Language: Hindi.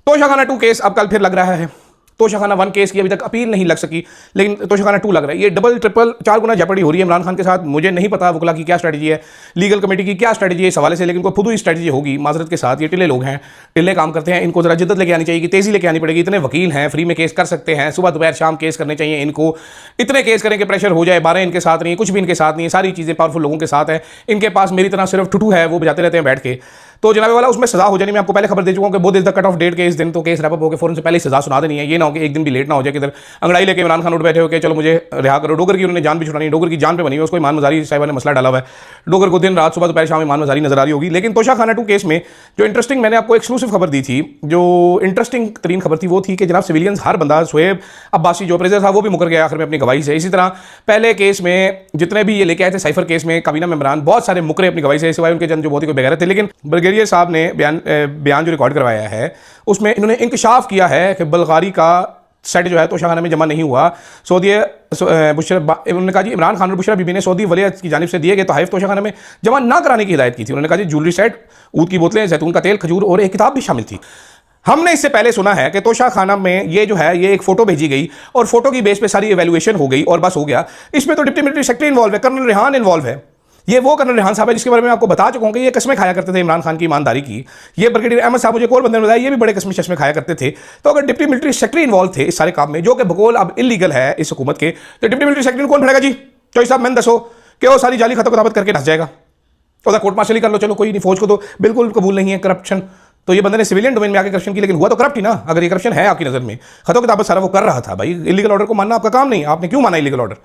तोशाखाना 2 केस अब कल फिर लग रहा है। तोशाखाना 1 केस की अभी तक अपील नहीं लग सकी, लेकिन तोशाखाना 2 लग रहा है। ये डबल ट्रिपल 4 गुना जेपड़ी हो रही है इमरान खान के साथ। मुझे नहीं पता वकला की क्या स्ट्रेटजी है, लीगल कमेटी की क्या स्ट्रेटजी है इस हवाले से, लेकिन कोई खुद ही स्ट्रेटजी होगी। माजरत के साथ ये टिल्ले लोग हैं, टिल्ले काम करते हैं, इनको जरा जिद्दत लेके आनी चाहिए, तेजी लेके आनी पड़ेगी। इतने वकील हैं, फ्री में केस कर सकते हैं, सुबह दोपहर शाम केस करने चाहिए इनको। इतने केस करें कि प्रेशर हो जाए। 12 इनके साथ नहीं है, कुछ भी इनके साथ नहीं है, सारी चीज़ें पावरफुल लोगों के साथ है। इनके पास मेरी तरह सिर्फ टुटू है, वो बजाते रहते हैं बैठ के। तो जनाब वाला उसमें सजा हो जानी। मैं आपको पहले खबर दे चुका हूं कि बहुत देर तक कट ऑफ डेट के इस दिन तो केस रैप अप होकर फौरन से पहले ही सजा सुना देनी है। ये ना हो कि एक दिन भी लेट ना हो जाए, किधर अंगड़ाई लेके इमरान खान उठ बैठे हो कि चलो मुझे रिहा करो। डोगर की उन्होंने जान भी छुड़ानी, डोगर की जान पे बनी है, उसको ईमान मजारी साहिबा ने मसला डाला हुआ है। डोगर को दिन रात सुबह दोपहर शाम ईमान मजारी नजर आ रही होगी। लेकिन तोशाखाना 2 केस में जो इंटरेस्टिंग, मैंने आपको एक्सक्लूसिव खबर दी थी, जो इंटरेस्टिंग तरीन खबर थी वो थी कि जनाब सिविलियंस हर बंदा, शोएब अब्बासी जो अप्रेजर था वो भी मुकर गया आखिर में अपनी गवाही से। इसी तरह पहले केस में जितने भी ये लेके आए थे साइफर केस में काबीना मेंबरान, बहुत सारे मुकरे अपनी गवाही से, सिवाय उनके जन जो बहुत ही कोई बेगैरत थे। लेकिन ब्रिगेडियर साहब ने बयान जो रिकॉर्ड करवाया है उसमें इन्होंने इंकशाफ किया है कि बल्गारी का सेट जो है तोशाखाना में जमा नहीं हुआ। सऊदी उन्होंने कहा जी इमरान खान और बुशरा बीबी ने सऊदी वलीअहद की जानिब से दिए गए तोहफ़े तोशाखाना में जमा ना कराने की हिदायत की थी। उन्होंने कहा जी ज्वेलरी सेट, ऊद की बोतलें, जैतून का तेल, खजूर और एक किताब भी शामिल थी। हमने इससे पहले सुना है कि तोशाखाना में ये जो है ये एक फोटो भेजी गई और फोटो की बेस पे सारी एवेल्युएशन हो गई और बस हो गया। इसमें तो डिप्टी मिलिट्री सेक्रेटरी इन्वॉल्व है, कर्नल रेहान इन्वॉल्व है। ये वो कर्नल रेहान साहब है जिसके बारे में आपको बता चुका हूं कि ये कस्में खाया करते थे इमरान खान की ईमानदारी की। ये ब्रिगेडियर अहमद साहब मुझे एक और बंदे ने बताया ये भी बड़े कस्में चश्मे खाया करते थे। तो अगर डिप्टी मिलिट्री सेक्रेटरी इन्वॉल्व थे इस सारे काम में, जो कि बकौल अब इलीगल है इस हुकूमत के, तो डिप्टी मिलिट्री सेक्रेटरी कौन फड़ेगा जी? चौधरी साहब मैंने दसो कि वो सारी जाली खतों किताबत करके नस जाएगा। तो कोर्ट मार्शल ही कर लो, चलो कोई नहीं, फौज को तो बिल्कुल कबूल नहीं है करप्शन। तो ये बंदे ने सिविलियन डोमेन में आके करप्शन की, लेकिन हुआ तो करप्ट ही ना। अगर ये करप्शन है आपकी नज़र में, खतों किताबत सारा वो कर रहा था, भाई इलीगल ऑर्डर को मानना आपका काम नहीं। आपने क्यों माना इलीगल ऑर्डर?